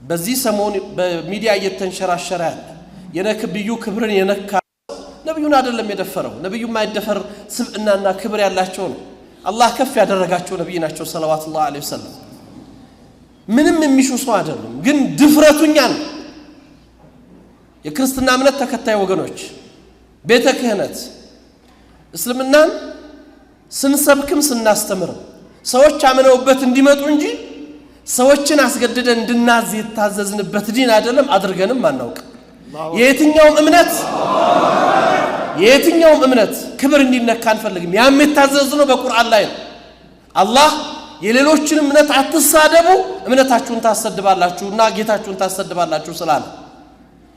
በዚህ ሰሞን በሚዲያ እየተንሸራሸረ ያለ የነብዩ ክብርን የነካ ነብዩን አይደለም የደፈረው። ነብዩ ማይደፈር ስብዕናና ክብር ያላቸው ነው። አላህ ከፍ ያደረጋቸው ነብይ ናቸው ሰለላሁ ዐለይሂ ወሰለም። ምንም የሚሹ ሰው አይደሉም። ግን ድፍረቱኛን የክርስትና እምነት ተከታይ ወገኖች ቤተ ክህነት እስልምናን ስንሰብክም ስናስተምርም ሰዎች አምነውበት እንዲመጡ እንጂ ሰዎችን አስገድደን እንድናዝ የታዘዝንበት ዲን አይደለም። አድርገንም አናውቅ። የየትኛውም እምነት ክብር እንዲነካ አንፈልግም። ያም የታዘዝነው በቁርአን ላይ ነው። አላህ የሌሎችን እምነት አትሳደቡ እምነታችሁን ታሰድባላችሁና ጌታችሁን ታሰድባላችሁ ስላለ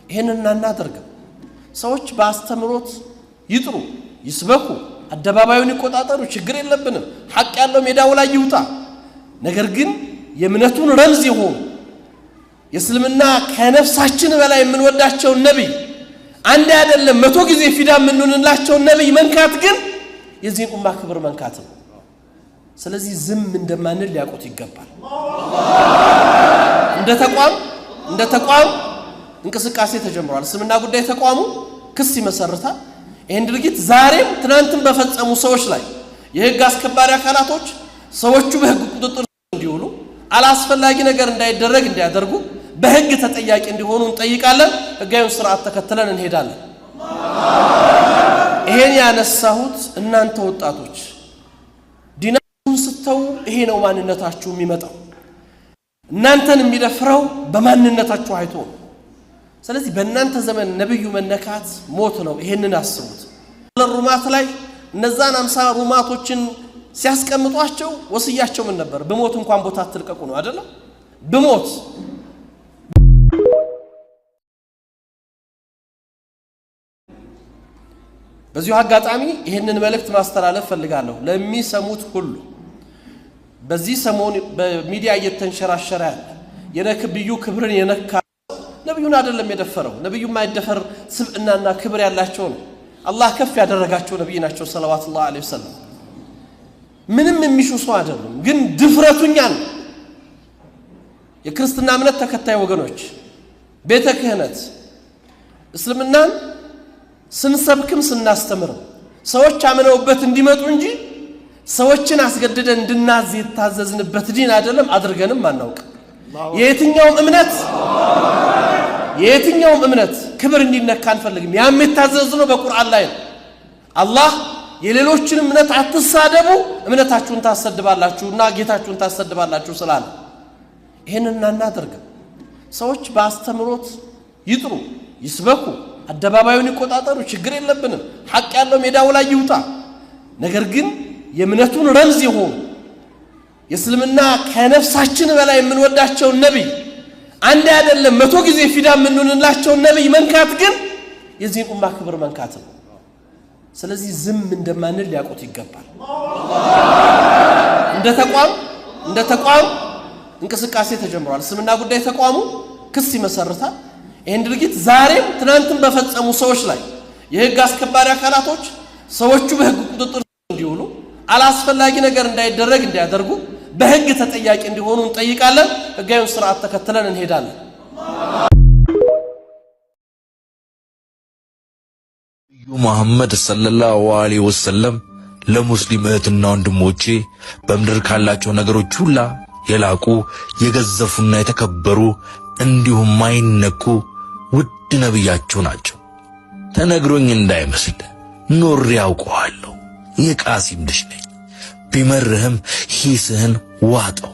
ይሄንን እናደርግም። ሰዎች በአስተምሮት ይጥሩ፣ ይስበኩ፣ አደባባዩን ይቆጣጠሩ፣ ችግር የለብንም። ሐቅ ያለው ሜዳው ላይ ይውጣ። ነገር ግን የእምነቱን ረምዝ ይሁን የእስልምና ከነፍሳችን በላይ የምንወዳቸው ነብይ አንድ አይደለም 100 ጊዜ ፊዳ የምንሆንላቸው ነብይ መንካት ግን የዚህ ኡማ ክብር መንካት ነው። ስለዚህ ዝም እንደማንል ሊያውቁት ይገባል። እንደ ተቋም እንቅስቃሴ ተጀምሯል። እስልምና ጉዳይ ተቋሙ ክስ ይመሰርታል። ይሄን ድርጊት ዛሬም ትናንትም በፈጸሙ ሰዎች ላይ የህግ አስከባሪ አካላቶች ሰዎቹ በህግ ቁጥጥር እንዲውሉ አላስፈላጊ ነገር እንዳይደረግ እንዲያደርጉ በህግ ተጠያቂ እንዲሆኑ እንጠይቃለን። ህጋዊውን ስርዓት ተከትለን እንሄዳለን። ይሄን ያነሳሁት እናንተ ወጣቶች ዲናችሁን ስተው ይሄ ነው ማንነታችሁ የሚመጣው። እናንተን የሚደፍረው በማንነታችሁ አይቶ ነው። ስለዚህ በእናንተ ዘመን ነብዩ መነካት ሞት ነው። ይሄንን አስቡት። ለሩማት ላይ እነዛን 50 ሩማቶችን ሲያስቀምጧቸው ወስያቸው ምን ነበር? በሞት እንኳን ቦታ አትልቀቁ ነው አይደለ? በሞት በዚሁ አጋጣሚ ይሄንን መልእክት ማስተላለፍ ፈልጋለሁ ለሚሰሙት ሁሉ። በዚህ ሰሞን በሚዲያ እየተንሸራሸረ ያለ የነብዩ ክብርን የነካ ነብዩን አይደለም የደፈረው። ነብዩ ማይደፈር ስብዕናና ክብር ያላቸው ነው። አላህ ከፍ ያደረጋቸው ነብይ ናቸው ሰለላሁ ዐለይሂ ወሰለም። ምንም የሚሹ ሰው አይደሉም። ግን ድፍረቱኛን የክርስትና እምነት ተከታይ ወገኖች ቤተ ክህነት እስልምናን ስንሰብክም ስናስተምርም ሰዎች አምነውበት እንዲመጡ እንጂ ሰዎችን አስገድደን እንድናዝ የታዘዝንበት ዲን አይደለም። አድርገንም አናውቅ። የየትኛውም እምነት ክብር እንዲነካ አንፈልግም። ያም የታዘዝነው በቁርአን ላይ ነው። አላህ የሌሎችን እምነት አትሳደቡ እምነታችሁን ታሰድባላችሁና ጌታችሁን ታሰድባላችሁ ስላለ ይሄንን እናደርግም። ሰዎች በአስተምሮት ይጥሩ፣ ይስበኩ፣ አደባባዩን ይቆጣጠሩ፣ ችግር የለብንም። ሐቅ ያለው ሜዳው ላይ ይውጣ። ነገር ግን የእምነቱን ረምዝ ይሁን የእስልምና ከነፍሳችን በላይ የምንወዳቸው ነብይ አንድ አይደለም 100 ጊዜ ፊዳ የምንሆንላቸው ነብይ መንካት ግን የዚህ ኡማ ክብር መንካት ነው። ስለዚህ ዝም እንደማንል ሊያውቁት ይገባል። እንደ ተቋም እንቅስቃሴ ተጀምሯል። እስልምና ጉዳይ ተቋሙ ክስ ይመሰርታል። ይሄን ድርጊት ዛሬም ትናንትም በፈጸሙ ሰዎች ላይ የህግ አስከባሪ አካላቶች ሰዎቹ በህግ ቁጥጥር እንዲውሉ አላስፈላጊ ነገር እንዳይደረግ እንዲያደርጉ በህግ ተጠያቂ እንዲሆኑ እንጠይቃለን። ህጋዊውን ስርዓት ተከትለን እንሄዳለን። ሙሐመድ ሰለላሁ ዐለይሂ ወሰለም ለሙስሊም እህትና ወንድሞቼ በምድር ካላቸው ነገሮች ሁላ የላቁ የገዘፉና የተከበሩ እንዲሁም ማይነኩ ውድ ነብያቸው ናቸው። ተነግሮኝ እንዳይመስል ኖሬ ያውቀዋለሁ። የቃሲም ልጅ ነኝ። ቢመርህም ሂስህን ዋጠው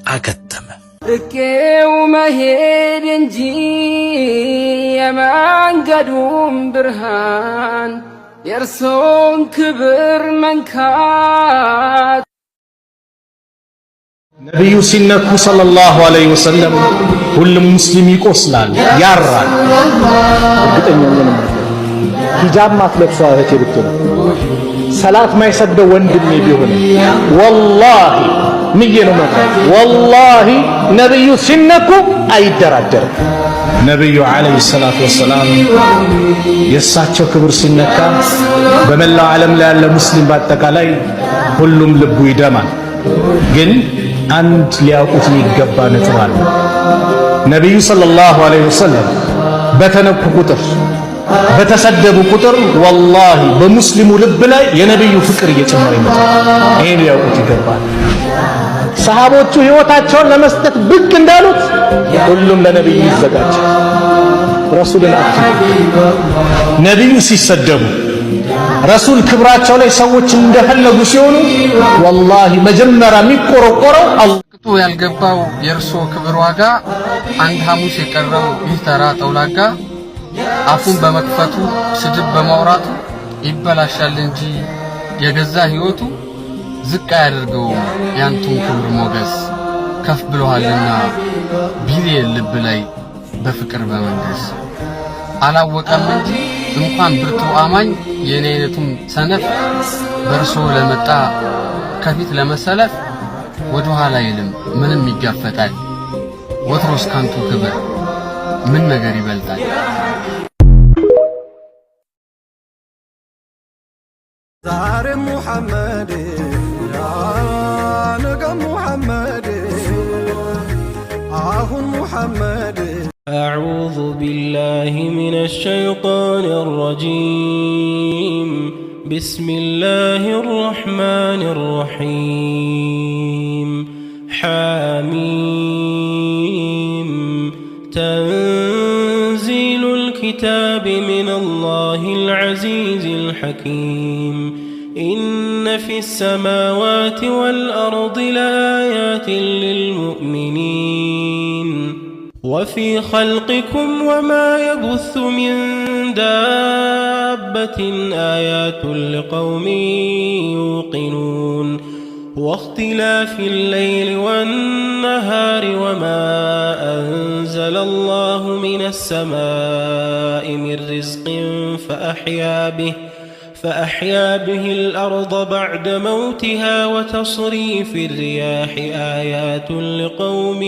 አከተመ። ርቄው መሄድ እንጂ የመንገዱም ብርሃን የእርሶን ክብር መንካት። ነብዩ ሲነኩ ሰለላሁ ዐለይሂ ወሰለም ሁሉም ሙስሊም ይቆስላል፣ ያራል። እርግጠኛ ነኝ ሂጃብ ማትለብሰው እህቴ ብትሆን ሰላት ማይሰግደው ወንድሜ ቢሆን ወላሂ ምዬ ነው ማለት ወላሂ ነብዩ ሲነኩ አይደራደርም። ነብዩ ዐለይሂ ሰላቱ ወሰላም የእሳቸው ክብር ሲነካ በመላው ዓለም ላይ ያለ ሙስሊም በአጠቃላይ ሁሉም ልቡ ይደማል። ግን አንድ ሊያውቁት የሚገባ ነጥብ አለ። ነቢዩ ሰለላሁ ዐለይሂ ወሰለም በተነኩ ቁጥር በተሰደቡ ቁጥር ወላሂ በሙስሊሙ ልብ ላይ የነቢዩ ፍቅር እየጨመረ ይመጣል። ይሄን ሊያውቁት ይገባል። ሰሃቦቹ ሕይወታቸውን ለመስጠት ብቅ እንዳሉት ሁሉም ለነቢዩ ይዘጋጅ። ረሱልን ነቢዩ ሲሰደቡ ረሱል ክብራቸው ላይ ሰዎች እንደፈለጉ ሲሆኑ ወላሂ መጀመሪያ የሚቆረቆረው ቅጡ ያልገባው የእርሶ ክብር ዋጋ አንድ ሐሙስ የቀረው ይህ ተራ ጠውላጋ አፉን በመክፈቱ ስድብ በማውራቱ ይበላሻል እንጂ የገዛ ሕይወቱ ዝቅ አያደርገውም ያንቱን ክብር ሞገስ ከፍ ብሎሃልና ቢሊየን ልብ ላይ በፍቅር በመንገስ አላወቀም እንጂ እንኳን ብርቱ አማኝ የኔ አይነቱም ሰነፍ በርሶ ለመጣ ከፊት ለመሰለፍ ወደ ኋላ አይልም ምንም ይጋፈጣል። ወትሮስ ካንቱ ክብር ምን ነገር ይበልጣል? ዛሬ ሙሐመድ ነገ ሙሐመድ አሁን ሙሐመድ أعوذ بالله من الشيطان الرجيم بسم الله الرحمن الرحيم حميم تنزيل الكتاب من الله العزيز الحكيم إن في السماوات والأرض لآيات للمؤمنين وفي خلقكم وما يبث من دابة آيات لقوم يوقنون واختلاف الليل والنهار وما أنزل الله من السماء من رزق فأحيا به الأرض بعد موتها وتصريف الرياح آيات لقوم